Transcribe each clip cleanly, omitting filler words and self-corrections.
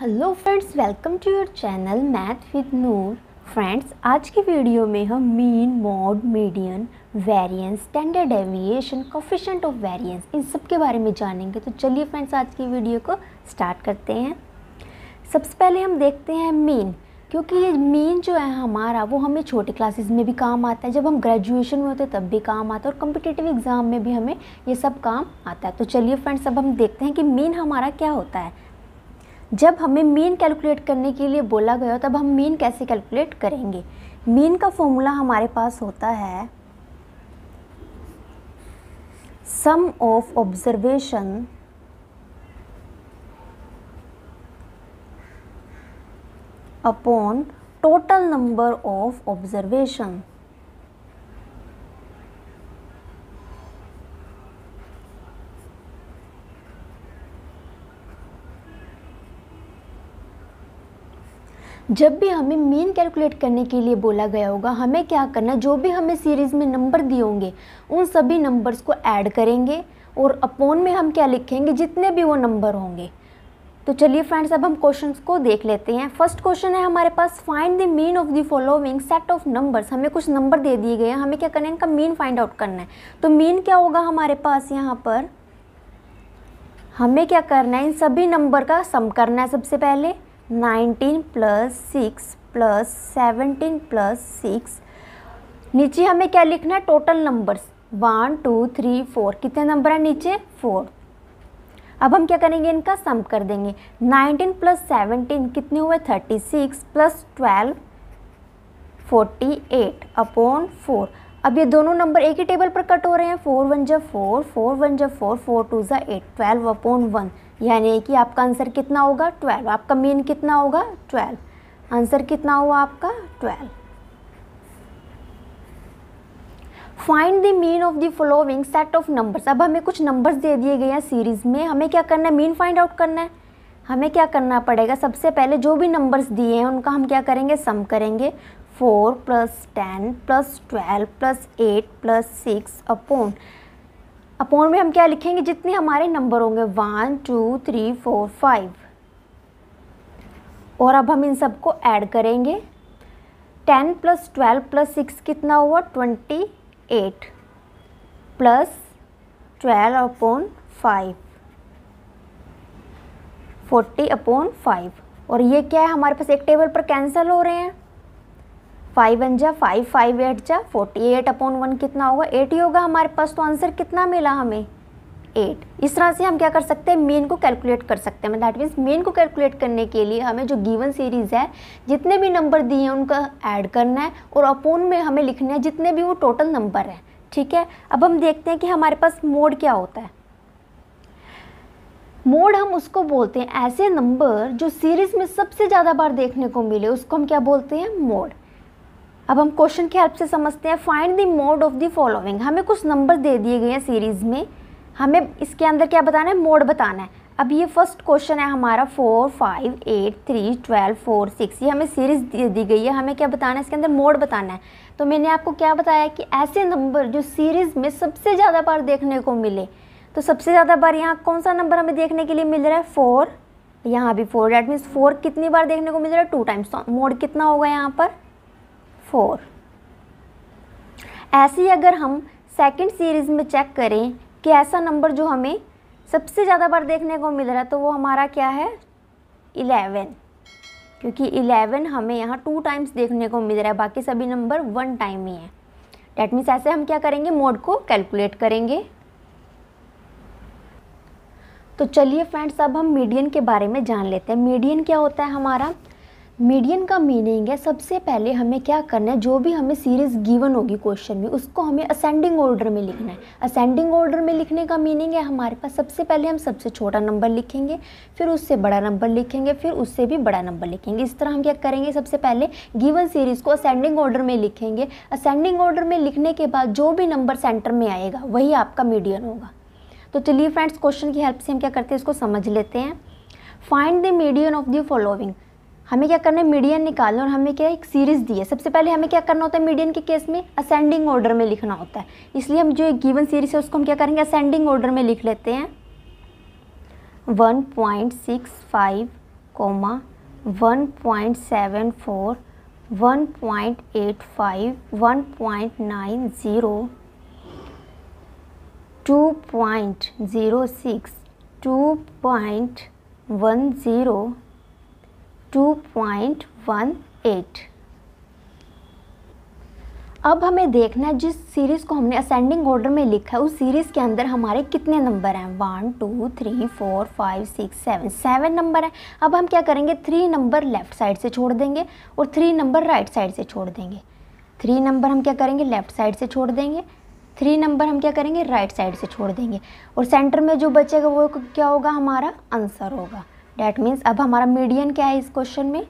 Hello friends, welcome to your channel math with Noor. Friends, आज की video में हम mean, mode, median, variance, standard deviation, coefficient of variance इन सब के बारे में जानेंगे। तो चलिए फ्रेंड्स, आज की वीडियो को स्टार्ट करते हैं। सबसे पहले हम देखते हैं मीन, क्योंकि ये मीन जो है हमारा वो हमें छोटी क्लासेस में भी काम आता है, जब हम ग्रेजुएशन में होते हैं तब भी काम आता है, और कॉम्पिटिटिव एग्ज़ाम में भी हमें ये सब काम आता है। तो चलिए फ्रेंड्स, अब हम देखते हैं कि मीन हमारा क्या होता है। जब हमें मीन कैलकुलेट करने के लिए बोला गया तब हम मीन कैसे कैलकुलेट करेंगे। मीन का फॉर्मूला हमारे पास होता है sum of observation upon total number of observation. जब भी हमें मीन कैलकुलेट करने के लिए बोला गया होगा, हमें क्या करना है, जो भी हमें सीरीज़ में नंबर दिए होंगे उन सभी नंबर्स को ऐड करेंगे और अपॉन में हम क्या लिखेंगे, जितने भी वो नंबर होंगे। तो चलिए फ्रेंड्स, अब हम क्वेश्चंस को देख लेते हैं। फर्स्ट क्वेश्चन है हमारे पास, find the mean of the following set of numbers. हमें कुछ नंबर दे दिए गए हैं, हमें क्या करना है, इनका मीन फाइंड आउट करना है। तो मीन क्या होगा हमारे पास, यहाँ पर हमें क्या करना है, इन सभी नंबर का सम करना है। सबसे पहले 19 + 6 + 17 + 6, नीचे हमें क्या लिखना है, टोटल नंबर्स 1 2 3 4, कितने नंबर है नीचे, 4। अब हम क्या करेंगे, इनका सम कर देंगे। 19 + 17 कितने हुए, 36 + 12 48 अपॉन 4। अब ये दोनों नंबर एक ही टेबल पर कट हो रहे हैं, 4 1 जा 4, 4 1 जा 4, 4 2 जा 8, 12 अपॉन 1, यानी कि आपका आंसर कितना होगा, 12। आपका मीन कितना होगा, 12। आंसर कितना हुआ आपका, 12। Find the mean of the following set of numbers. अब हमें कुछ नंबर्स दे दिए गए हैं सीरीज़ में, हमें क्या करना है, मीन फाइंड आउट करना है। हमें क्या करना पड़ेगा, सबसे पहले जो भी नंबर्स दिए हैं उनका हम क्या करेंगे, सम करेंगे। 4 + 10 + 12 + 8 + 6 अपॉन में हम क्या लिखेंगे, जितने हमारे नंबर होंगे 1 2 3 4 5, और अब हम इन सबको ऐड करेंगे। 10 + 12 + 6 कितना हुआ, 28 + 12 अपॉन 5 40 अपॉन 5, और ये क्या है हमारे पास एक टेबल पर कैंसिल हो रहे हैं। 5 1 जा 5, 5 8 जा 48 अपॉन 1 कितना होगा, 8 ही होगा हमारे पास। तो आंसर कितना मिला हमें, 8। इस तरह से हम क्या कर सकते हैं, मीन को कैलकुलेट कर सकते हैं। दैट मीन्स मीन को कैलकुलेट करने के लिए हमें जो गिवन सीरीज़ है, जितने भी नंबर दिए हैं उनका ऐड करना है, और अपॉन में हमें लिखना है जितने भी वो टोटल नंबर है। ठीक है, अब हम देखते हैं कि हमारे पास मोड क्या होता है। मोड हम उसको बोलते हैं, ऐसे नंबर जो सीरीज़ में सबसे ज़्यादा बार देखने को मिले उसको हम क्या बोलते हैं, मोड। अब हम क्वेश्चन की हेल्प से समझते हैं। Find the mode of the following. हमें कुछ नंबर दे दिए गए हैं सीरीज़ में, हमें इसके अंदर क्या बताना है, मोड बताना है। अब ये फर्स्ट क्वेश्चन है हमारा 4 5 8 3 12 4 6, ये हमें सीरीज़ दी गई है, हमें क्या बताना है, इसके अंदर मोड बताना है। तो मैंने आपको क्या बताया कि ऐसे नंबर जो सीरीज़ में सबसे ज़्यादा बार देखने को मिले, तो सबसे ज़्यादा बार यहाँ कौन सा नंबर हमें देखने के लिए मिल रहा है, 4। यहाँ भी 4, डैट मीन्स 4 कितनी बार देखने को मिल रहा है, 2 टाइम्स। तो मोड कितना होगा यहाँ पर, 4। ऐसे ही अगर हम सेकंड सीरीज़ में चेक करें कि ऐसा नंबर जो हमें सबसे ज़्यादा बार देखने को मिल रहा है, तो वो हमारा क्या है, 11, क्योंकि 11 हमें यहाँ 2 टाइम्स देखने को मिल रहा है, बाकी सभी नंबर 1 टाइम ही है। डैट मीन्स ऐसे हम क्या करेंगे, मोड को कैलकुलेट करेंगे। तो चलिए फ्रेंड्स, अब हम मीडियन के बारे में जान लेते हैं। मीडियन क्या होता है हमारा, मीडियन का मीनिंग है, सबसे पहले हमें क्या करना है, जो भी हमें सीरीज़ गिवन होगी क्वेश्चन में उसको हमें असेंडिंग ऑर्डर में लिखना है। असेंडिंग ऑर्डर में लिखने का मीनिंग है हमारे पास, सबसे पहले हम सबसे छोटा नंबर लिखेंगे, फिर उससे बड़ा नंबर लिखेंगे, फिर उससे भी बड़ा नंबर लिखेंगे। इस तरह हम क्या करेंगे, सबसे पहले गिवन सीरीज़ को असेंडिंग ऑर्डर में लिखेंगे। असेंडिंग ऑर्डर में लिखने के बाद जो भी नंबर सेंटर में आएगा वही आपका मीडियन होगा। तो चलिए फ्रेंड्स, क्वेश्चन की हेल्प से हम क्या करते हैं, इसको समझ लेते हैं। Find the median of the following. हमें क्या करना है, मीडियन निकालना, और हमें क्या एक सीरीज़ दी है। सबसे पहले हमें क्या करना होता है, मीडियन के केस में असेंडिंग ऑर्डर में लिखना होता है, इसलिए हम जो एक गिवन सीरीज़ है उसको हम क्या करेंगे, असेंडिंग ऑर्डर में लिख लेते हैं। 1.65 1.74, 1.85, 1.90, 2.06, 2.10, 2.18। अब हमें देखना है जिस सीरीज़ को हमने असेंडिंग ऑर्डर में लिखा है उस सीरीज़ के अंदर हमारे कितने नंबर हैं। 1 2 3 4 5 6 7, 7 नंबर हैं। अब हम क्या करेंगे, 3 नंबर लेफ़्ट साइड से छोड़ देंगे और 3 नंबर राइट साइड से छोड़ देंगे। 3 नंबर हम क्या करेंगे, लेफ़्ट साइड से छोड़ देंगे, 3 नंबर हम क्या करेंगे, राइट साइड से छोड़ देंगे। और सेंटर में जो बचेगा वो क्या होगा, हमारा आंसर होगा। डैट मीन्स अब हमारा मीडियन क्या है इस क्वेश्चन में,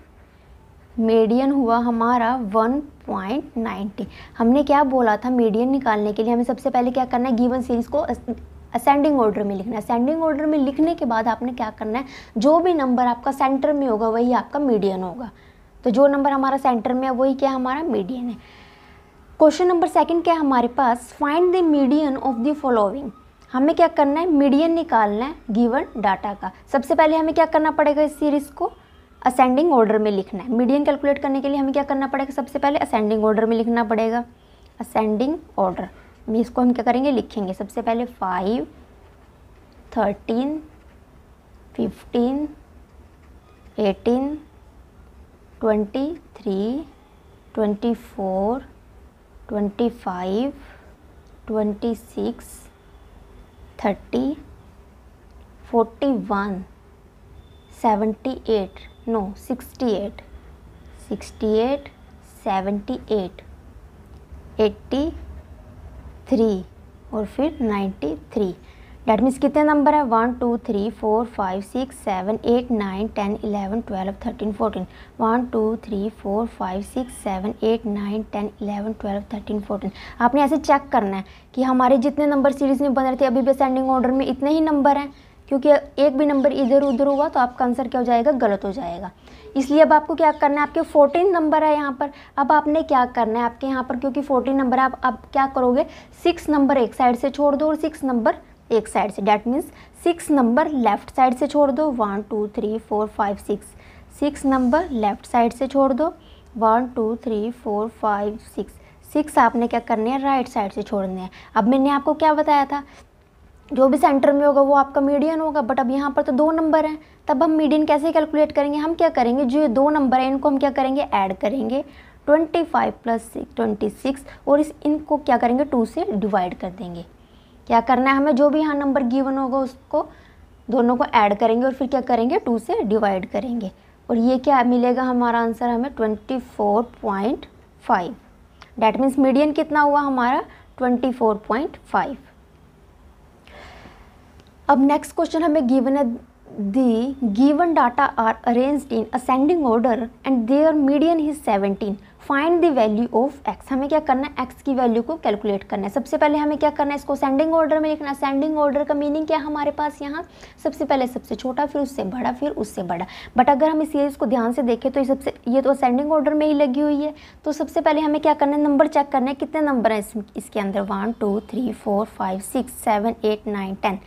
मीडियन हुआ हमारा 1.90। हमने क्या बोला था, मीडियन निकालने के लिए हमें सबसे पहले क्या करना है, गिवन सीरीज़ को असेंडिंग ऑर्डर में लिखना है। असेंडिंग ऑर्डर में लिखने के बाद आपने क्या करना है, जो भी नंबर आपका सेंटर में होगा वही आपका मीडियन होगा। तो जो नंबर हमारा सेंटर में है वही क्या हमारा मीडियन है। क्वेश्चन नंबर 2 क्या है हमारे पास, find the median of the following. हमें क्या करना है, मीडियन निकालना है गिवन डाटा का। सबसे पहले हमें क्या करना पड़ेगा, इस सीरीज़ को असेंडिंग ऑर्डर में लिखना है। मीडियन कैलकुलेट करने के लिए हमें क्या करना पड़ेगा, सबसे पहले असेंडिंग ऑर्डर में लिखना पड़ेगा। असेंडिंग ऑर्डर में इसको हम क्या करेंगे, लिखेंगे सबसे पहले 5, 13, 15, 18, 23, 24, 25, 26, 30, 41, 78, नो 68, 68, 78, 83 और फिर 93। डैट मीन्स कितने नंबर है, 1 2 3 4 5 6 7 8 9 10 11 12 13 14। 1 2 3 4 5 6 7 8 9 10 11 12 13 14। आपने ऐसे चेक करना है कि हमारे जितने नंबर सीरीज़ में बन रहे थे अभी भी असेंडिंग ऑर्डर में इतने ही नंबर हैं, क्योंकि एक भी नंबर इधर उधर हुआ तो आपका आंसर क्या हो जाएगा, गलत हो जाएगा। इसलिए अब आपको क्या करना है, आपके 14 नंबर है यहाँ पर। अब आपने क्या करना है, आपके यहाँ पर क्योंकि 14 नंबर है, आप क्या करोगे, 6 नंबर एक साइड से छोड़ दो और 6 नंबर एक साइड से। That means 6 number left side से छोड़ दो, 1 2 3 4 5 6। 6 नंबर लेफ्ट साइड से छोड़ दो, 1 2 3 4 5 6। 6 आपने क्या करने हैं, राइट साइड से छोड़ने हैं। अब मैंने आपको क्या बताया था, जो भी सेंटर में होगा वो आपका मीडियन होगा। बट अब यहाँ पर तो 2 नंबर हैं, तब हम मीडियन कैसे कैलकुलेट करेंगे, हम क्या करेंगे, जो ये 2 नंबर हैं इनको हम क्या करेंगे, ऐड करेंगे। 25 + 6 26 और इनको क्या करेंगे, 2 से डिवाइड कर देंगे। क्या करना है हमें, जो भी यहाँ नंबर गिवन होगा उसको दोनों को ऐड करेंगे और फिर क्या करेंगे, 2 से डिवाइड करेंगे। और ये क्या मिलेगा हमारा आंसर हमें 24.5। डैट मीन्स मीडियन कितना हुआ हमारा, 24.5। अब नेक्स्ट क्वेश्चन हमें गिवन है, the given data are arranged in ascending order and their median is 17। Find the value of X. हमें क्या करना है, एक्स की वैल्यू को कैलकुलेट करना है। सबसे पहले हमें क्या करना है, इसको असेंडिंग ऑर्डर में लिखना है। असेंडिंग ऑर्डर का मीनिंग क्या है हमारे पास, यहाँ सबसे पहले सबसे छोटा, फिर उससे बड़ा, फिर उससे बड़ा। बट अगर हम इस सीरीज़ को ध्यान से देखें तो ये तो असेंडिंग ऑर्डर में ही लगी हुई है। तो सबसे पहले हमें क्या करना है, नंबर चेक करना है, कितने नंबर हैं इसके अंदर, 1 2 3 4 5 6 7 8 9 10।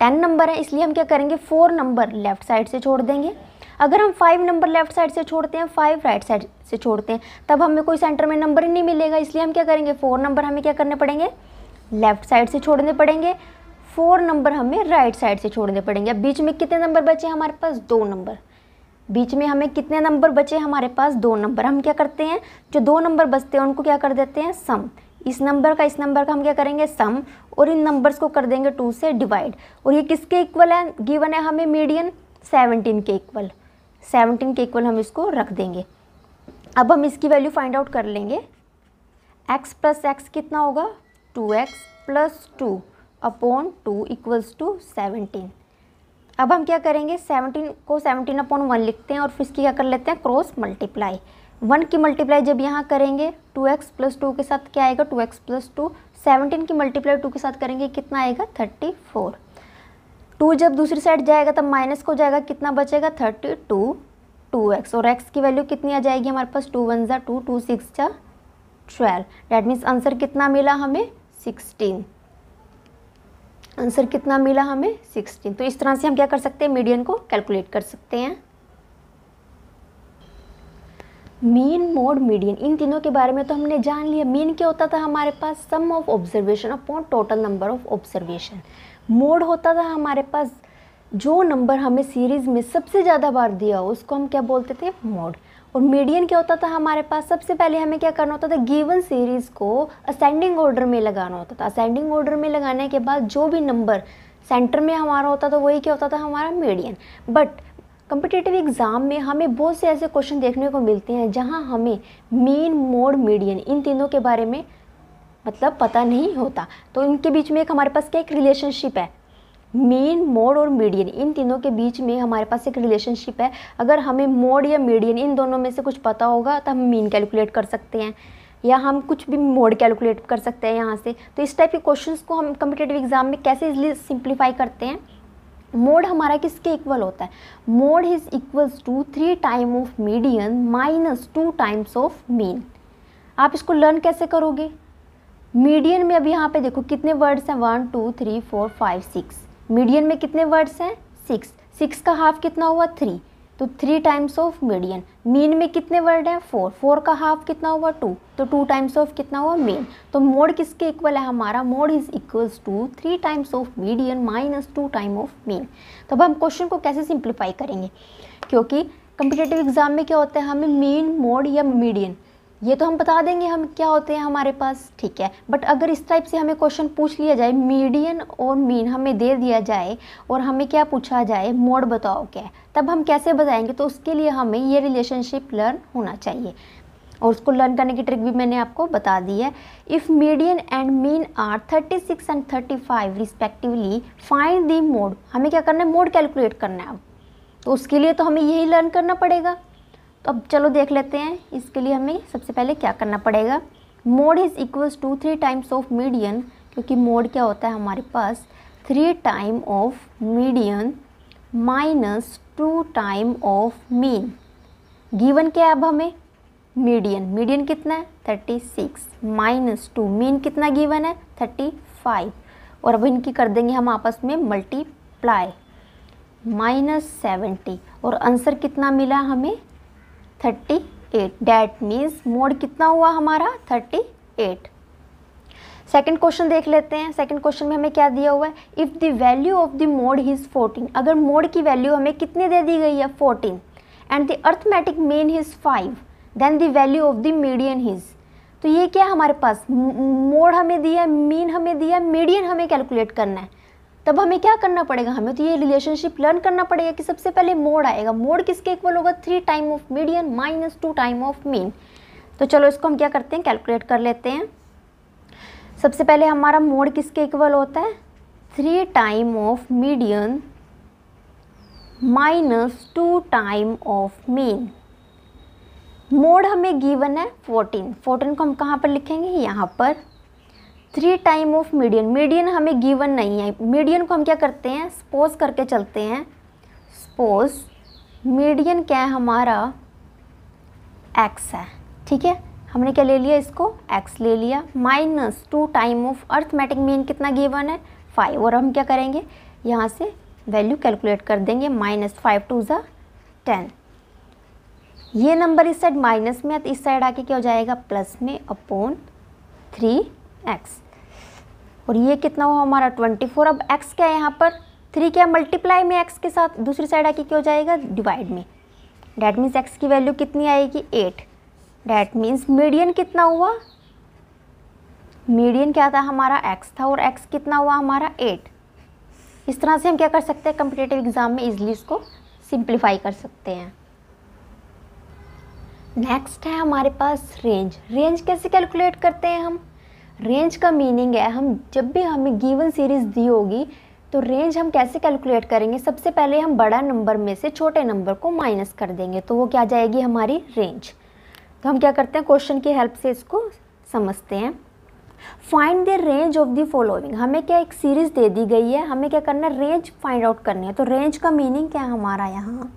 10 नंबर है, इसलिए हम क्या करेंगे, 4 नंबर लेफ्ट साइड से छोड़ देंगे। अगर हम 5 नंबर लेफ्ट साइड से छोड़ते हैं, 5 राइट साइड से छोड़ते हैं, तब हमें कोई सेंटर में नंबर ही नहीं मिलेगा। इसलिए हम क्या करेंगे, 4 नंबर हमें क्या करने पड़ेंगे, लेफ्ट साइड से छोड़ने पड़ेंगे, 4 नंबर हमें राइट साइड से छोड़ने पड़ेंगे। अब बीच में कितने नंबर बचे हमारे पास, 2 नंबर। बीच में हमें कितने नंबर बचे हमारे पास, 2 नंबर। हम क्या करते हैं, जो 2 नंबर बचते हैं उनको क्या कर देते हैं, सम। इस नंबर का हम क्या करेंगे, सम, और इन नंबर्स को कर देंगे 2 से डिवाइड। और ये किसके इक्वल है, गिवन है हमें मीडियन 17 के इक्वल। 17 के इक्वल हम इसको रख देंगे। अब हम इसकी वैल्यू फाइंड आउट कर लेंगे। x + x कितना होगा, 2x + 2 अपॉन 2 = 17। अब हम क्या करेंगे, 17 को 17/1 लिखते हैं और फिर इसकी क्या कर लेते हैं, क्रॉस मल्टीप्लाई। 1 की मल्टीप्लाई जब यहाँ करेंगे 2x + 2 के साथ क्या आएगा, 2x + 2। 17 की मल्टीप्लाई 2 के साथ करेंगे कितना आएगा, 34। 2 जब दूसरी साइड जाएगा तब माइनस को जाएगा, कितना बचेगा, 32 2x। और x की वैल्यू कितनी आ जाएगी हमारे पास, 2 × 1 = 2, 2 × 6 = 12। डैट मीन्स आंसर कितना मिला हमें, 16। आंसर कितना मिला हमें, 16। तो इस तरह से हम क्या कर सकते हैं, मीडियन को कैलकुलेट कर सकते हैं। मीन, मोड, मीडियन, इन तीनों के बारे में तो हमने जान लिया। मीन क्या होता था हमारे पास? Sum of observation upon total number of observation. Mode होता था हमारे पास जो नंबर हमें सीरीज में सबसे ज़्यादा बार दिया हो उसको हम क्या बोलते थे? मोड। और मीडियन क्या होता था हमारे पास? सबसे पहले हमें क्या करना होता था? गिवन सीरीज को असेंडिंग ऑर्डर में लगाना होता था। असेंडिंग ऑर्डर में लगाने के बाद जो भी नंबर सेंटर में हमारा होता था वही क्या होता था? हमारा मीडियन। बट कॉम्पिटिटिव एग्ज़ाम में हमें बहुत से ऐसे क्वेश्चन देखने को मिलते हैं जहां हमें मीन, मोड, मीडियन इन तीनों के बारे में मतलब पता नहीं होता। तो इनके बीच में एक हमारे पास क्या एक रिलेशनशिप है? मीन, मोड और मीडियन, इन तीनों के बीच में हमारे पास एक रिलेशनशिप है। अगर हमें मोड या मीडियन इन दोनों में से कुछ पता होगा तो हम मीन कैलकुलेट कर सकते हैं या हम कुछ भी मोड कैलकुलेट कर सकते हैं यहाँ से। तो इस टाइप के क्वेश्चंस को हम कॉम्पिटिटिव एग्जाम में कैसे इजीली सिंप्लीफाई करते हैं? मोड हमारा किसके इक्वल होता है? Mode is equals to 3 time of median minus 2 times of mean. आप इसको लर्न कैसे करोगे? मीडियन में अब यहाँ पे देखो कितने वर्ड्स हैं? 1 2 3 4 5 6। मीडियन में कितने वर्ड्स हैं? 6। 6 का हाफ कितना हुआ? 3, तो 3 टाइम्स ऑफ मीडियन। मीन में कितने वर्ड हैं? 4। 4 का हाफ कितना हुआ? 2, तो 2 टाइम्स ऑफ कितना हुआ? मीन। तो मोड किसके इक्वल है हमारा? Mode is equals to 3 times of median minus 2 time of mean. तो अब हम क्वेश्चन को कैसे सिंप्लीफाई करेंगे? क्योंकि कॉम्पिटिटिव एग्जाम में क्या होता है? हमें मीन, मोड या मीडियन ये तो हम बता देंगे हम क्या होते हैं हमारे पास, ठीक है। बट अगर इस टाइप से हमें क्वेश्चन पूछ लिया जाए, मीडियन और मीन हमें दे दिया जाए और हमें क्या पूछा जाए? मोड बताओ क्या है, तब हम कैसे बताएंगे? तो उसके लिए हमें ये रिलेशनशिप लर्न होना चाहिए और उसको लर्न करने की ट्रिक भी मैंने आपको बता दी है। If median and mean are 36 and 35 respectively, find the mode. हमें क्या करना है? मोड कैलकुलेट करना है। अब तो उसके लिए तो हमें यही लर्न करना पड़ेगा। तो अब चलो देख लेते हैं इसके लिए हमें सबसे पहले क्या करना पड़ेगा। Mode is equals to 3 times of median, क्योंकि मोड क्या होता है हमारे पास? 3 time of median minus 2 time of mean. Given क्या है अब हमें? मीडियन। मीडियन कितना है? 36 माइनस 2। मीन कितना गिवन है? 35। और अब इनकी कर देंगे हम आपस में मल्टीप्लाई, -70। और आंसर कितना मिला हमें? 38। डैट मीन्स मोड कितना हुआ हमारा? 38। सेकंड क्वेश्चन देख लेते हैं। सेकंड क्वेश्चन में हमें क्या दिया हुआ है? If the value of the mode is 14, अगर मोड की वैल्यू हमें कितनी दे दी गई है? 14, and the arithmetic mean is 5, then the value of the median is. तो ये क्या है हमारे पास? मोड हमें दिया है, मीन हमें दिया है, मीडियन हमें कैलकुलेट करना है। तब हमें क्या करना पड़ेगा? हमें तो ये रिलेशनशिप लर्न करना पड़ेगा कि सबसे पहले मोड आएगा। मोड किसके इक्वल होगा? 3 time of median minus 2 time of mean. तो चलो इसको हम क्या करते हैं? कैलकुलेट कर लेते हैं। सबसे पहले हमारा मोड किसके इक्वल होता है? 3 time of median minus 2 time of mean. Mode हमें गिवन है 14। 14 को हम कहाँ पर लिखेंगे? यहाँ पर। 3 टाइम ऑफ मीडियन, मीडियन हमें गिवन नहीं है। मीडियन को हम क्या करते हैं? सपोज करके चलते हैं। सपोज मीडियन क्या है हमारा? x है, ठीक है। हमने क्या ले लिया? इसको x ले लिया, minus 2 time of arithmetic mean कितना गिवन है? 5। और हम क्या करेंगे? यहाँ से वैल्यू कैलकुलेट कर देंगे। -5 2 ज़ा 10। ये नंबर इस साइड माइनस में है तो इस साइड आके क्या हो जाएगा? प्लस में अपॉन 3x। और ये कितना हुआ हमारा? 24। अब x क्या है यहाँ पर? 3 क्या मल्टीप्लाई में x के साथ, दूसरी साइड आके क्या हो जाएगा? डिवाइड में। डैट मीन्स x की वैल्यू कितनी आएगी? 8। डैट मीन्स मीडियन कितना हुआ? मीडियन क्या था हमारा? x था, और x कितना हुआ हमारा? 8। इस तरह से हम क्या कर सकते हैं? कॉम्पिटिटिव एग्जाम में इजीली इसको सिंप्लीफाई कर सकते हैं। नेक्स्ट है हमारे पास रेंज। रेंज कैसे कैलकुलेट करते हैं हम? रेंज का मीनिंग है हम जब भी हमें गिवन सीरीज दी होगी तो रेंज हम कैसे कैलकुलेट करेंगे? सबसे पहले हम बड़ा नंबर में से छोटे नंबर को माइनस कर देंगे तो वो क्या जाएगी? हमारी रेंज। तो हम क्या करते हैं? क्वेश्चन की हेल्प से इसको समझते हैं। Find the range of the following. हमें क्या एक सीरीज दे दी गई है, हमें क्या करना है? रेंज फाइंड आउट करनी है। तो रेंज का मीनिंग क्या है हमारा? यहाँ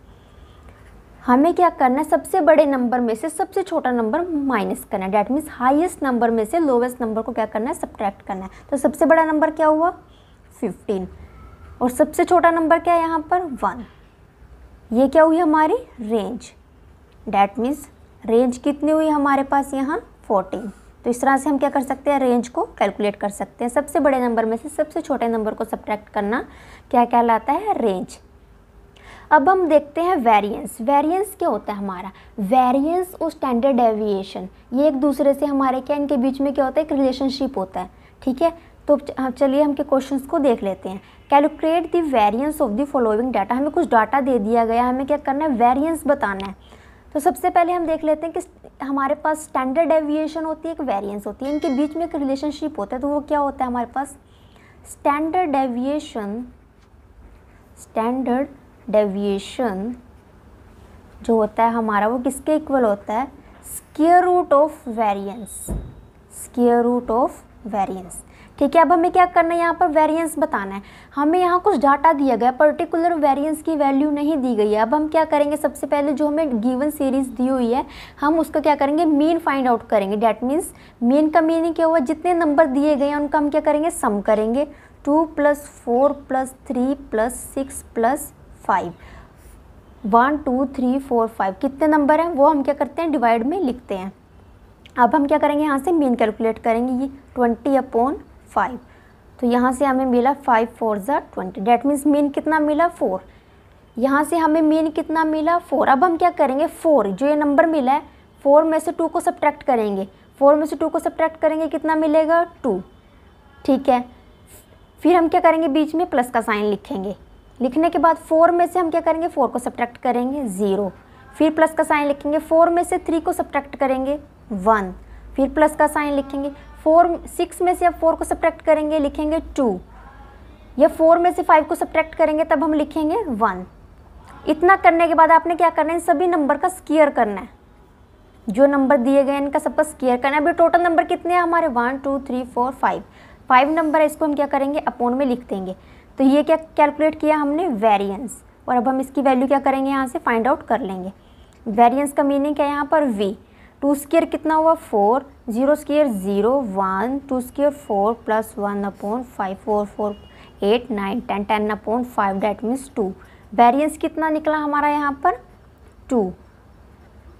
हमें क्या करना है? सबसे बड़े नंबर में से सबसे छोटा नंबर माइनस करना है। डैट मीन्स हाईएस्ट नंबर में से लोवेस्ट नंबर को क्या करना है? सब्ट्रैक्ट करना है। तो सबसे बड़ा नंबर क्या हुआ? 15। और सबसे छोटा नंबर क्या है यहाँ पर? 1। ये क्या हुई हमारी रेंज। डैट मीन्स रेंज कितनी हुई हमारे पास यहाँ 14। तो इस तरह से हम क्या कर सकते हैं, रेंज को कैलकुलेट कर सकते हैं। सबसे बड़े नंबर में से सबसे छोटे नंबर को सब्ट्रैक्ट करना क्या कहलाता है, रेंज। अब हम देखते हैं वेरिएंस। वेरिएंस क्या होता है हमारा, वेरिएंस और स्टैंडर्ड डेविएशन ये एक दूसरे से हमारे क्या, इनके बीच में क्या होता है, एक रिलेशनशिप होता है। ठीक है, तो चलिए हम के क्वेश्चंस को देख लेते हैं। Calculate the variance of the following data. हमें कुछ डाटा दे दिया गया, हमें क्या करना है, वेरिएंस बताना है। तो सबसे पहले हम देख लेते हैं कि हमारे पास स्टैंडर्ड डेविएशन होती है, एक वेरिएंस होती है, इनके बीच में एक रिलेशनशिप होता है। तो वो क्या होता है हमारे पास, स्टैंडर्ड डेविएशन जो होता है हमारा, वो किसके इक्वल होता है, square root of variance, square root of variance. ठीक है, अब हमें क्या करना है, यहाँ पर वेरिएंस बताना है। हमें यहाँ कुछ डाटा दिया गया, पर्टिकुलर वेरिएंस की वैल्यू नहीं दी गई है। अब हम क्या करेंगे, सबसे पहले जो हमें गिवन सीरीज दी हुई है, हम उसका क्या करेंगे, मीन फाइंड आउट करेंगे। डैट मीन्स मीन का मीनिंग क्या हुआ, जितने नंबर दिए गए हैं उनका हम क्या करेंगे, सम करेंगे। 2 + 4 + 3 + 6 + 5, 1 2 3 4 5 कितने नंबर हैं वो हम क्या करते हैं, डिवाइड में लिखते हैं। अब हम क्या करेंगे, यहाँ से मीन कैलकुलेट करेंगे, ये 20/5। तो यहाँ से हमें मिला 5 4 = 20। डैट मीन्स मीन कितना मिला, 4। यहाँ से हमें मीन कितना मिला, 4। अब हम क्या करेंगे, 4 जो ये नंबर मिला है, 4 में से 2 को सब्ट्रैक्ट करेंगे। 4 में से 2 को सब्ट्रैक्ट करेंगे, कितना मिलेगा, 2। ठीक है, फिर हम क्या करेंगे, बीच में प्लस का साइन लिखेंगे। लिखने के बाद 4 में से हम क्या करेंगे, 4 को सब्ट्रैक्ट करेंगे, 0। फिर प्लस का साइन लिखेंगे। 4 में से 3 को सब्ट्रैक्ट करेंगे, 1। फिर प्लस का साइन लिखेंगे। 6 में से अब 4 को सब्ट्रैक्ट करेंगे, लिखेंगे 2। या 4 में से 5 को सब्ट्रैक्ट करेंगे, तब हम लिखेंगे 1। इतना करने के बाद आपने क्या करना है, सभी नंबर का स्क्वायर करना है। जो नंबर दिए गए इनका सबका स्क्वायर करना है। अभी टोटल नंबर कितने हैं हमारे, 1 2 3 4 5। 5 नंबर है, इसको हम क्या करेंगे, अपॉन में लिख देंगे। तो ये क्या कैलकुलेट किया हमने, वेरिएंस। और अब हम इसकी वैल्यू क्या करेंगे, यहाँ से फाइंड आउट कर लेंगे। वेरिएंस का मीनिंग क्या है यहाँ पर, v। 2 स्क्वायर कितना हुआ, 4। 0 square 0 1। 2 square 4 + 1/5 4 4 8 9 10 10/5 that means 2। Variance कितना निकला हमारा यहाँ पर, 2।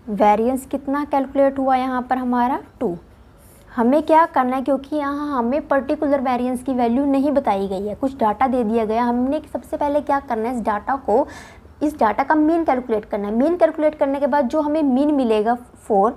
वेरिएंस कितना कैलकुलेट हुआ यहाँ पर हमारा, 2। हमें क्या करना है, क्योंकि यहाँ हमें पर्टिकुलर वेरिएंस की वैल्यू नहीं बताई गई है, कुछ डाटा दे दिया गया। हमने सबसे पहले क्या करना है, इस डाटा का मीन कैलकुलेट करना है। मीन कैलकुलेट करने के बाद जो हमें मीन मिलेगा 4,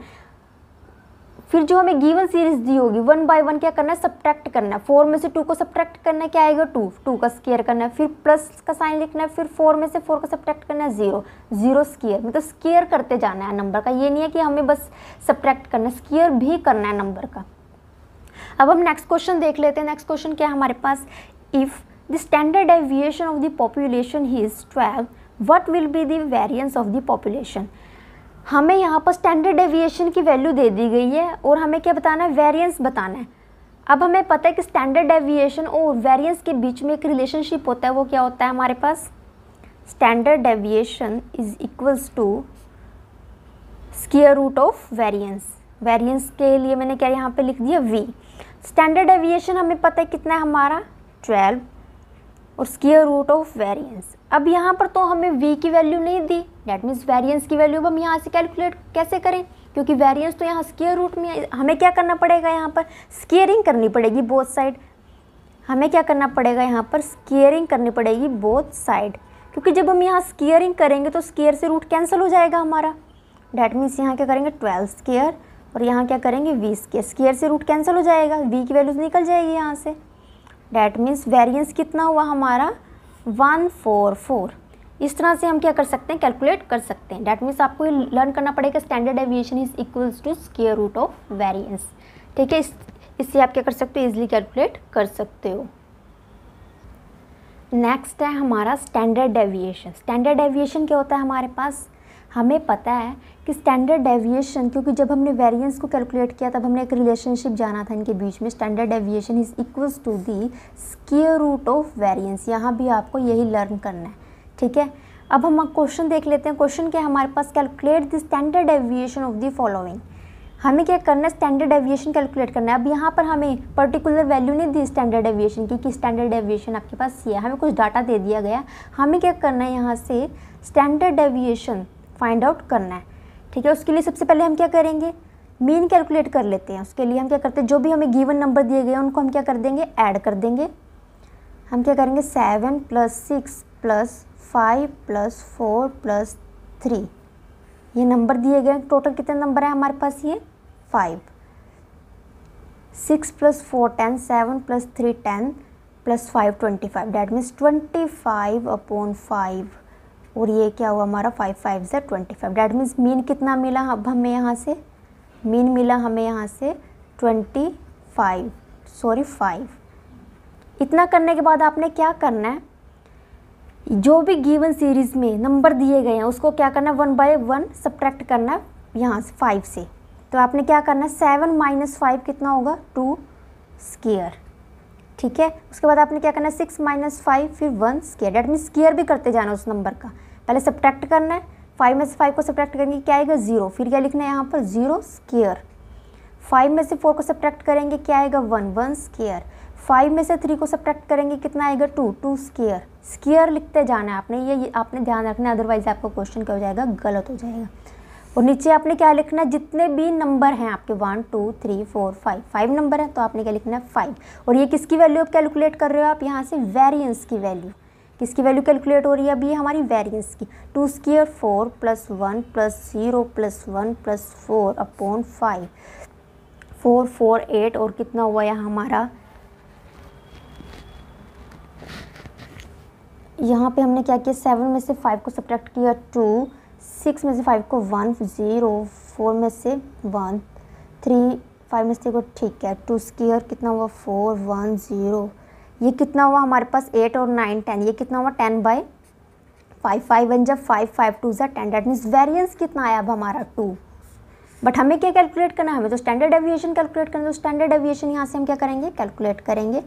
फिर जो हमें गिवन सीरीज दी होगी 1 बाय 1 क्या करना है, सब्ट्रैक्ट करना है। 4 में से 2 को सब्ट्रैक्ट करना है, क्या आएगा, 2 का स्क्वायर करना है। फिर प्लस का साइन लिखना है। फिर 4 में से 4 को सब्ट्रैक्ट करना है, 0 स्क्वायर, मतलब स्क्वायर करते जाना है नंबर का। ये नहीं है कि हमें बस सब्ट्रैक्ट करना है, स्क्वायर भी करना है नंबर का। अब हम नेक्स्ट क्वेश्चन देख लेते हैं। नेक्स्ट क्वेश्चन क्या है हमारे पास, if the standard deviation of the population is 12, what will be the variance of the population. हमें यहाँ पर स्टैंडर्ड डेविएशन की वैल्यू दे दी गई है और हमें क्या बताना है, वेरिएंस बताना है। अब हमें पता है कि स्टैंडर्ड डेविएशन और वेरिएंस के बीच में एक रिलेशनशिप होता है, वो क्या होता है हमारे पास, standard deviation is equals to square root of variance. Variance के लिए मैंने क्या यहाँ पे लिख दिया, v। स्टैंडर्ड डेविएशन हमें पता है कितना है हमारा, 12, और स्क्वायर रूट ऑफ वेरिएंस। अब यहाँ पर तो हमें v की वैल्यू नहीं दी, डैट मीन्स वेरिएंस की वैल्यू हम यहाँ से कैलकुलेट कैसे करें, क्योंकि वेरिएंस तो यहाँ स्क्वायर रूट में है। हमें क्या करना पड़ेगा, यहाँ पर स्क्वेयरिंग करनी पड़ेगी बोथ साइड। हमें क्या करना पड़ेगा, यहाँ पर स्क्वेयरिंग करनी पड़ेगी बोथ साइड, क्योंकि जब हम यहाँ स्क्वेयरिंग करेंगे तो स्क्वेयर से रूट कैंसिल हो जाएगा हमारा। डैट मीन्स यहाँ क्या करेंगे, 12 स्क्वायर, और यहाँ क्या करेंगे, v स्क्वायर। स्क्वायर से रूट कैंसिल हो जाएगा, v की वैल्यू निकल जाएगी यहाँ से। डैट मीन्स वेरिएंस कितना हुआ हमारा, 144। इस तरह से हम क्या कर सकते हैं, कैलकुलेट कर सकते हैं। डैट मीन्स आपको लर्न करना पड़ेगा standard deviation is equals to square root of variance. ठीक है, इससे आप क्या कर सकते हो, इजीली कैलकुलेट कर सकते हो। नेक्स्ट है हमारा स्टैंडर्ड डेविएशन। स्टैंडर्ड डेविएशन क्या होता है हमारे पास, हमें पता है कि स्टैंडर्ड डेविएशन, क्योंकि जब हमने वेरिएंस को कैलकुलेट किया तब हमने एक रिलेशनशिप जाना था इनके बीच में, standard deviation is equals to the square root of variance. यहाँ भी आपको यही लर्न करना है। ठीक है, अब हम क्वेश्चन देख लेते हैं। क्वेश्चन क्या है हमारे पास, calculate the standard deviation of the following. हमें क्या करना है, स्टैंडर्ड डेविएशन कैलकुलेट करना है। अब यहाँ पर हमें पर्टिकुलर वैल्यू नहीं दी स्टैंडर्ड डेविएशन की, कि स्टैंडर्ड डेविएशन आपके पास ये है। हमें कुछ डाटा दे दिया गया, हमें क्या करना है, यहाँ से स्टैंडर्ड डेविएशन फाइंड आउट करना है। ठीक है। उसके लिए सबसे पहले हम क्या करेंगे, मीन कैलकुलेट कर लेते हैं। उसके लिए हम क्या करते हैं, जो भी हमें गिवन नंबर दिए गए हैं उनको हम क्या कर देंगे, ऐड कर देंगे। हम क्या करेंगे, 7 + 6 + 5 + 4 + 3, ये नंबर दिए गए। टोटल कितने नंबर है हमारे पास, ये 5। 6 + 4 10, 7 + 3 10 + 5 25, डैट मीन्स 25/5। और ये क्या हुआ हमारा, 5 5 = 25, डैट मीन्स मीन कितना मिला अब हमें यहाँ से, मीन मिला हमें यहाँ से 5। इतना करने के बाद आपने क्या करना है, जो भी गिवन सीरीज़ में नंबर दिए गए हैं उसको क्या करना है, 1 बाय 1 सब्ट्रैक्ट करना है यहाँ से 5 से। तो आपने क्या करना है, 7 - 5 कितना होगा, 2 स्क्वायर। ठीक है। उसके बाद आपने क्या करना है, 6 - 5 फिर 1 स्क्वायर, डैट मीन्स स्क्वायर भी करते जाना उस नंबर का। पहले सब्ट्रैक्ट करना है, 5 में से 5 को सब्ट्रैक्ट करेंगे क्या आएगा, 0। फिर क्या लिखना है यहाँ पर, 0 स्क्वायर। 5 में से 4 को सब्ट्रैक्ट करेंगे क्या आएगा, 1 स्क्वायर। 5 में से 3 को सब्ट्रैक्ट करेंगे कितना आएगा, 2 स्क्वायर। स्क्वायर लिखते जाना है आपने, ये आपने ध्यान रखना है, अदरवाइज आपका क्वेश्चन क्या हो जाएगा, गलत हो जाएगा। और नीचे आपने क्या लिखना है, जितने भी नंबर हैं आपके 1 2 3 4 5 नंबर है, तो आपने क्या लिखना है, 5। और ये किसकी वैल्यू आप कैलकुलेट कर रहे हो, आप यहाँ से वेरिएंस की वैल्यू, किसकी वैल्यू कैलकुलेट हो रही है अभी, हमारी वेरिएंस की। 2 स्क्वायर 4 + 1 + 0 + 1 + 4/5, 4 4 8, और कितना हुआ यहाँ हमारा, यहाँ पे हमने क्या किया, 7 में से 5 को सब्ट्रैक्ट किया 2, 6 में से 5 को 1 0, 4 में से 1 3, 5 में से को, ठीक है। 2 स्क्वायर कितना हुआ, 4 1 0, ये कितना हुआ हमारे पास, 8 और 9 10, ये कितना हुआ 10/5, 5 1 जब 5 5 2 = 10, डैट मीन्स वेरिएंस कितना आया अब हमारा 2। बट हमें क्या कैलकुलेट करना है, हमें तो स्टैंडर्ड डेविएशन कैलकुलेट करना है। तो स्टैंडर्ड डेविएशन यहाँ से हम क्या करेंगे, कैलकुलेट करेंगे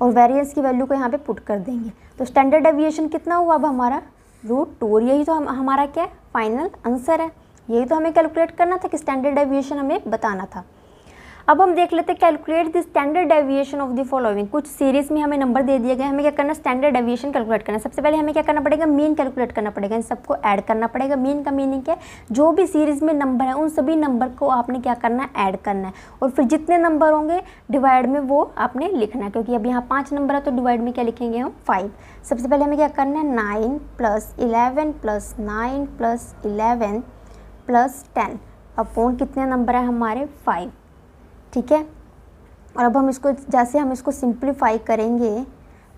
और वेरिएंस की वैल्यू को यहाँ पे पुट कर देंगे। तो स्टैंडर्ड डेविएशन कितना हुआ अब हमारा, √2। और यही तो हमारा क्या है, फाइनल आंसर है। यही तो हमें कैलकुलेट करना था कि स्टैंडर्ड डेविएशन हमें बताना था। अब हम देख लेते हैं, calculate the standard deviation of the following. कुछ सीरीज में हमें नंबर दे दिए गए, हमें क्या करना है, स्टैंडर्ड डेविएशन कैलकुलेट करना है। सबसे पहले हमें क्या करना पड़ेगा, मीन कैलकुलेट करना पड़ेगा, इन सबको ऐड करना पड़ेगा। मीन का मीनिंग क्या है, जो भी सीरीज में नंबर है उन सभी नंबर को आपने क्या करना है, ऐड करना है। और फिर जितने नंबर होंगे डिवाइड में वो आपने लिखना है, क्योंकि अब यहाँ 5 नंबर है तो डिवाइड में क्या लिखेंगे हम, 5। सबसे पहले हमें क्या करना है, 9 + 11 + 9 + 11 + 10 अपॉन कितने नंबर है हमारे, 5। ठीक है। और अब हम इसको, जैसे हम इसको सिंप्लीफाई करेंगे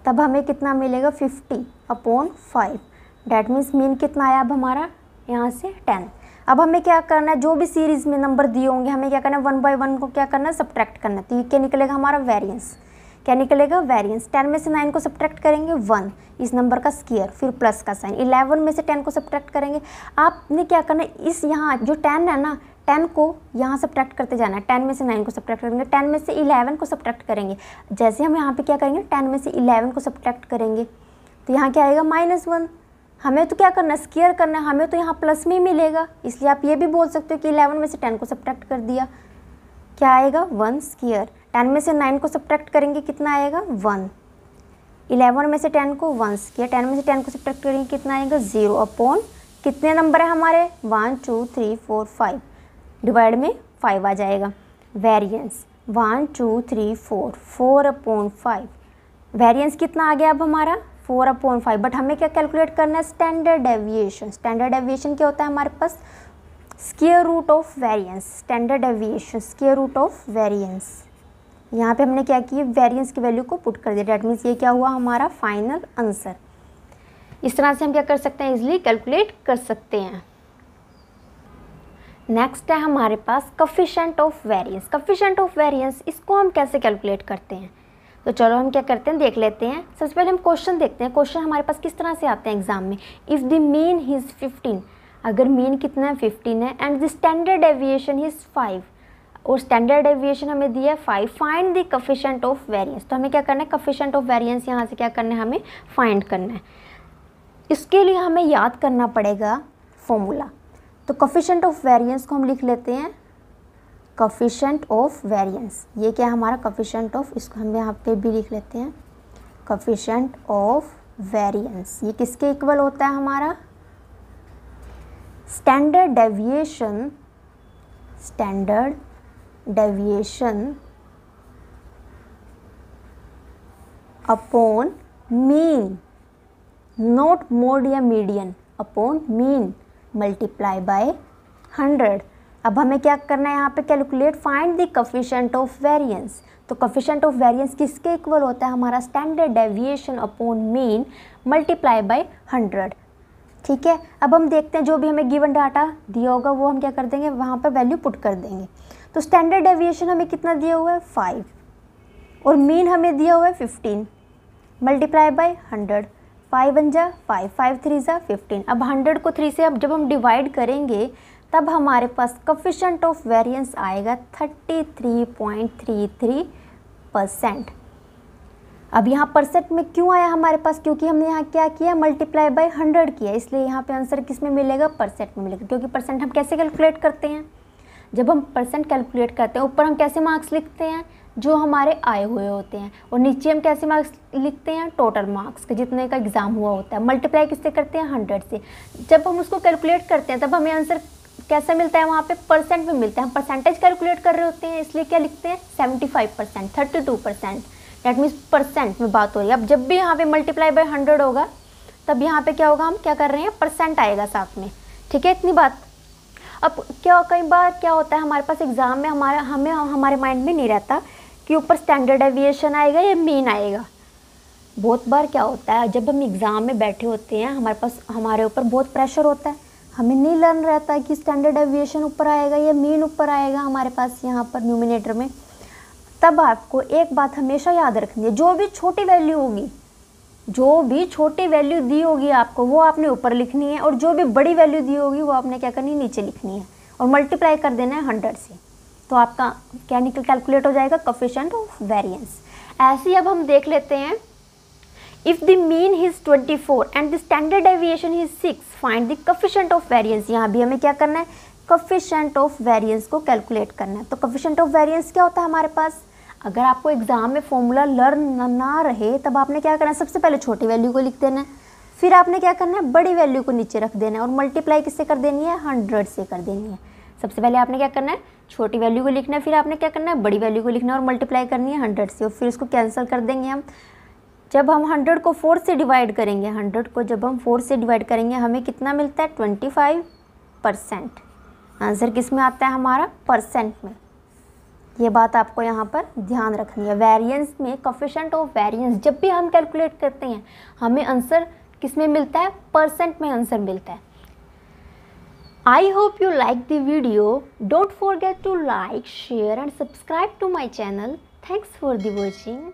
तब हमें कितना मिलेगा, 50/5, डैट मीन्स मीन कितना आया अब हमारा यहाँ से 10। अब हमें क्या करना है, जो भी सीरीज़ में नंबर दिए होंगे हमें क्या करना है, 1 बाय 1 को क्या करना है, सब्ट्रैक्ट करना है। तो ये क्या निकलेगा हमारा, वेरिएंस। क्या निकलेगा, वेरिएंस। 10 में से 9 को सब्ट्रैक्ट करेंगे 1, इस नंबर का स्क्वायर, फिर प्लस का साइन। 11 में से 10 को सब्ट्रैक्ट करेंगे, आपने क्या करना है, इस यहाँ जो 10 है ना, 10 को यहाँ सब्ट्रैक्ट करते जाना है। 10 में से 9 को सब्ट्रैक्ट करेंगे, 10 में से 11 को सब्ट्रैक्ट करेंगे। जैसे हम यहाँ पे क्या करेंगे, 10 में से 11 को सब्ट्रैक्ट करेंगे तो यहाँ क्या आएगा, -1। हमें तो क्या करना है, स्क्वायर करना है, हमें तो यहाँ प्लस में ही मिलेगा, इसलिए आप ये भी बोल सकते हो कि 11 में से 10 को सब्ट्रैक्ट कर दिया, क्या आएगा, 1 स्क्वायर। 10 में से 9 को सब्ट्रैक्ट करेंगे कितना आएगा, 1। 11 में से 10 को 1 स्क्वायर, 10 में से 10 को सब्ट्रैक्ट करेंगे कितना आएगा, 0 अपॉन कितने नंबर है हमारे, 1 2 3 4 5, डिवाइड में 5 आ जाएगा। वेरिएंस 1 2 3 4, 4/5। वेरिएंस कितना आ गया अब हमारा, 4/5। बट हमें क्या कैलकुलेट करना है, स्टैंडर्ड डेविएशन। स्टैंडर्ड डेविएशन क्या होता है हमारे पास, square root of variance. Standard deviation square root of variance. यहाँ पे हमने क्या किया, वेरिएंस की वैल्यू को पुट कर दिया, डैट मीन्स ये क्या हुआ हमारा फाइनल आंसर। इस तरह से हम क्या कर सकते हैं, इजीली कैलकुलेट कर सकते हैं। नेक्स्ट है हमारे पास coefficient of variance. Coefficient of variance, इसको हम कैसे कैलकुलेट करते हैं, तो चलो हम क्या करते हैं, देख लेते हैं। सबसे पहले हम क्वेश्चन देखते हैं, क्वेश्चन हमारे पास किस तरह से आते हैं एग्जाम में। इफ़ द मीन इज 15, अगर मीन कितना है 15 है, and the standard deviation is 5, और स्टैंडर्ड डेविएशन हमें दिया है 5, find the coefficient of variance. तो हमें क्या करना है, कोफिशिएंट ऑफ वेरिएंस यहाँ से क्या करना है, हमें फाइंड करना है। इसके लिए हमें याद करना पड़ेगा फॉर्मूला। तो कोफिशिएंट ऑफ वेरिएंस को हम लिख लेते हैं, कोफिशिएंट ऑफ वेरिएंस। ये क्या है हमारा कोफिशिएंट ऑफ, इसको हम यहाँ पे भी लिख लेते हैं, कोफिशिएंट ऑफ वेरिएंस। ये किसके इक्वल होता है हमारा, standard deviation upon mean, not mode या median, upon mean multiply by 100। अब हमें क्या करना है यहाँ पे, calculate find the coefficient of variance. तो कोफिशिएंट ऑफ वेरिएंस किसके इक्वल होता है, हमारा standard deviation upon mean multiply by 100। ठीक है, अब हम देखते हैं जो भी हमें गिवन डाटा दिया होगा वो हम क्या कर देंगे, वहाँ पर वैल्यू पुट कर देंगे। तो स्टैंडर्ड डेविएशन हमें कितना दिया हुआ है 5 और मीन हमें दिया हुआ है 15 मल्टीप्लाई बाय 100। 5 1 जा 5, 5 3 जा 15। अब 100 को 3 से अब जब हम डिवाइड करेंगे तब हमारे पास कोफिशिएंट ऑफ वेरिएंस आएगा 33.33%। अब यहाँ परसेंट में क्यों आया हमारे पास, क्योंकि हमने यहाँ क्या किया, मल्टीप्लाई बाय 100 किया, इसलिए यहाँ पे आंसर किस में मिलेगा, परसेंट में मिलेगा। क्योंकि परसेंट हम कैसे कैलकुलेट करते हैं, जब हम परसेंट कैलकुलेट करते हैं ऊपर हम कैसे मार्क्स लिखते हैं, जो हमारे आए हुए होते हैं, और नीचे हम कैसे मार्क्स लिखते हैं, टोटल मार्क्स के जितने का एग्ज़ाम हुआ होता है। मल्टीप्लाई किससे करते हैं, 100 से। जब हम उसको कैलकुलेट करते हैं तब हमें आंसर कैसे मिलता है, वहाँ पे परसेंट में मिलता है। हम परसेंटेज कैलकुलेट कर रहे होते हैं, इसलिए क्या लिखते हैं 75%, 32%। डेट मीन्स परसेंट में बात हो रही है। अब जब भी यहाँ पे मल्टीप्लाई बाय 100 होगा तब यहाँ पे क्या होगा, हम क्या कर रहे हैं, परसेंट आएगा साथ में। ठीक है, इतनी बात। अब क्या कई बार क्या होता है हमारे पास एग्ज़ाम में हमारे माइंड में नहीं रहता कि ऊपर स्टैंडर्ड डेविएशन आएगा या मीन आएगा। बहुत बार क्या होता है जब हम एग्ज़ाम में बैठे होते हैं हमारे ऊपर बहुत प्रेशर होता है, हमें नहीं लर्न रहता है कि स्टैंडर्ड डेविएशन ऊपर आएगा या मीन ऊपर आएगा हमारे पास यहाँ पर न्यूमिनेटर में। तब आपको एक बात हमेशा याद रखनी है, जो भी छोटी वैल्यू दी होगी आपको वो आपने ऊपर लिखनी है, और जो भी बड़ी वैल्यू दी होगी वो आपने क्या करनी है, नीचे लिखनी है, और मल्टीप्लाई कर देना है 100 से। तो आपका क्या निकल कैलकुलेट हो जाएगा, कोफिशिएंट ऑफ वेरिएंस। ऐसे ही अब हम देख लेते हैं, if the mean is 24 and the standard deviation is 6, find the coefficient of variance. यहाँ भी हमें क्या करना है, कोफिशिएंट ऑफ वेरिएंस को कैलकुलेट करना है। तो कोफिशिएंट ऑफ वेरिएंस क्या होता है हमारे पास, अगर आपको एग्जाम में फॉर्मूला लर्न ना रहे तब आपने क्या करना है, सबसे पहले छोटी वैल्यू को लिख देना है, फिर आपने क्या करना है, बड़ी वैल्यू को नीचे रख देना है, और मल्टीप्लाई किससे कर देनी है, 100 से कर देनी है। सबसे पहले आपने क्या करना है, छोटी वैल्यू को लिखना है, फिर आपने क्या करना है, बड़ी वैल्यू को लिखना है, और मल्टीप्लाई करनी है 100 से, और फिर उसको कैंसिल कर देंगे हम। जब हम 100 को 4 से डिवाइड करेंगे, 100 को जब हम 4 से डिवाइड करेंगे हमें कितना मिलता है, 25%। आंसर किस में आता है हमारा, परसेंट में। ये बात आपको यहाँ पर ध्यान रखनी है। वेरिएंस में कोफिशिएंट ऑफ वेरिएंस जब भी हम कैलकुलेट करते हैं हमें आंसर किस में मिलता है, परसेंट में आंसर मिलता है। I hope you like the video. Don't forget to like, share and subscribe to my channel. Thanks for the watching.